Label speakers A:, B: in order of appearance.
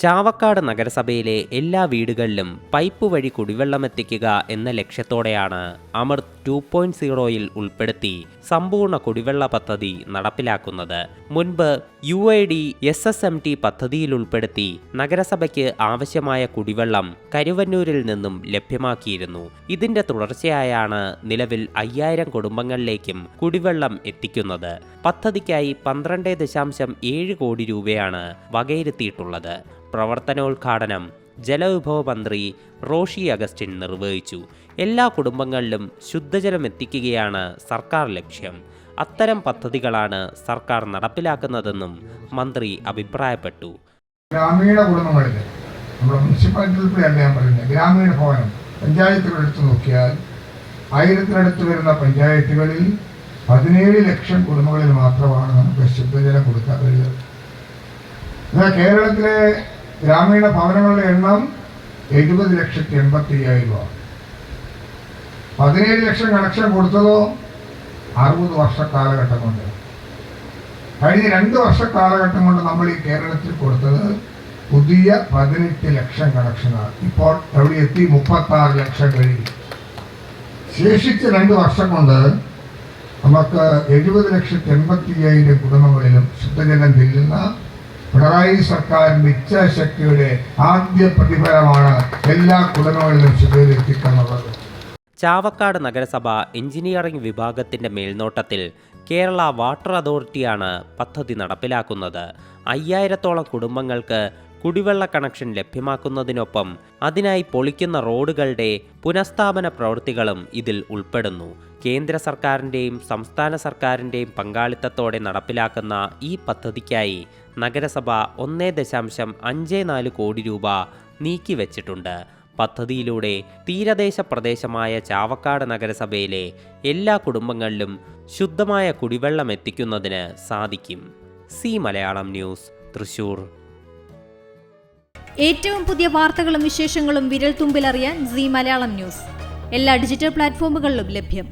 A: ചാവക്കാട് നഗരസഭയിലെ എല്ലാ വീടുകളിലും പൈപ്പ് വഴി കുടിവെള്ളം എത്തിക്കുക എന്ന ലക്ഷ്യത്തോടെയാണ് അമൃത് 2.0-യിൽ ഉൾപ്പെടുത്തി സമ്പൂർണ്ണ കുടിവെള്ള പദ്ധതി നടപ്പിലാക്കുന്നത്. മുൻപ് UID SSMT പദ്ധതിയിൽ ഉൾപ്പെടുത്തി നഗരസഭയ്ക്ക് ആവശ്യമായ കുടിവെള്ളം കരുവന്നൂരിൽ നിന്നും ലഭ്യമാക്കിയിരുന്നു. ഇതിന്റെ തുടർച്ചയായാണ് നിലവിൽ 5000 കുടുംബങ്ങളിലേക്കും കുടിവെള്ളം എത്തിക്കുന്നത്. പദ്ധതിക്കായി 12.7 കോടി രൂപയാണ് വകയിരുത്തിയിട്ടുള്ളത്. പ്രവർത്തനോദ്ഘാടനം ജലവിഭവ മന്ത്രി റോഷി അഗസ്റ്റിൻ നിർവഹിച്ചു. എല്ലാ കുടുംബങ്ങളിലും ശുദ്ധജലം എത്തിക്കുകയാണ് സർക്കാർ ലക്ഷ്യം. അത്തരം പദ്ധതികളാണ് സർക്കാർ നടപ്പിലാക്കുന്നതെന്നും മന്ത്രി അഭിപ്രായപ്പെട്ടു.
B: ഗ്രാമീണ കുടുംബങ്ങളിൽ നമ്മുടെ മുനിസിപ്പാലിറ്റിയിലൂടെയല്ല ഞാൻ പറയുന്നത്, ഗ്രാമീണ ഭവനം പഞ്ചായത്തുകൾ എടുത്തു നോക്കിയാൽ 1000-നടുത്ത് വരുന്ന പഞ്ചായത്തുകളിൽ 17 ലക്ഷം കുടുംബങ്ങളിൽ മാത്രമാണ് നമുക്ക് ശുദ്ധജലം കൊടുക്കാൻ കഴിയുന്നത്. എന്നാൽ കേരളത്തിലെ ഗ്രാമീണ ഭവനങ്ങളുടെ എണ്ണം 70,85,000. 17 ലക്ഷം കണക്ഷൻ കൊടുത്തതോ 60 വർഷ കാലഘട്ടം കൊണ്ട്. കഴിഞ്ഞ 2 വർഷ കാലഘട്ടം കൊണ്ട് നമ്മൾ ഈ കേരളത്തിൽ കൊടുത്തത് പുതിയ 18 ലക്ഷം കണക്ഷനാണ്. ഇപ്പോൾ എവിടെ എത്തി? 36 ലക്ഷം കഴിഞ്ഞു. ശേഷിച്ച 2 വർഷം കൊണ്ട് നമുക്ക് 70,85,000 കുടുംബങ്ങളിലും ശുദ്ധജലം ചെല്ലുന്ന പിണറായി സർക്കാരിന്റെ ഇച്ഛാശക്തിയുടെ ആദ്യ പ്രതിഫലമാണ് എല്ലാ കുടുംബങ്ങളിലും ശുദ്ധജലം എത്തിക്കാനുള്ളത്.
A: ചാവക്കാട് നഗരസഭ എഞ്ചിനീയറിംഗ് വിഭാഗത്തിന്റെ മേൽനോട്ടത്തിൽ കേരള വാട്ടർ അതോറിറ്റിയാണ് പദ്ധതി നടപ്പിലാക്കുന്നത്. 5000-ഓളം കുടുംബങ്ങൾക്ക് കുടിവെള്ള കണക്ഷൻ ലഭ്യമാക്കുന്നതിനൊപ്പം അതിനായി പൊളിക്കുന്ന റോഡുകളുടെ പുനഃസ്ഥാപന പ്രവൃത്തികളും ഇതിൽ ഉൾപ്പെടുന്നു. കേന്ദ്ര സർക്കാരിൻ്റെയും സംസ്ഥാന സർക്കാരിൻ്റെയും പങ്കാളിത്തത്തോടെ നടപ്പിലാക്കുന്ന ഈ പദ്ധതിക്കായി നഗരസഭ 1.54 കോടി രൂപ നീക്കിവെച്ചിട്ടുണ്ട്. പദ്ധതിയിലൂടെ തീരദേശ പ്രദേശമായ ചാവക്കാട് നഗരസഭയിലെ എല്ലാ കുടുംബങ്ങളിലും ശുദ്ധമായ കുടിവെള്ളം എത്തിക്കുന്നതിന് സാധിക്കും. C Malayalam news, Thrissur.
C: ഏറ്റവും പുതിയ വാർത്തകളും വിശേഷങ്ങളും വിരൽത്തുമ്പിലറിയാൻ സി മലയാളം ന്യൂസ് എല്ലാ ഡിജിറ്റൽ പ്ലാറ്റ്ഫോമുകളിലും ലഭ്യം.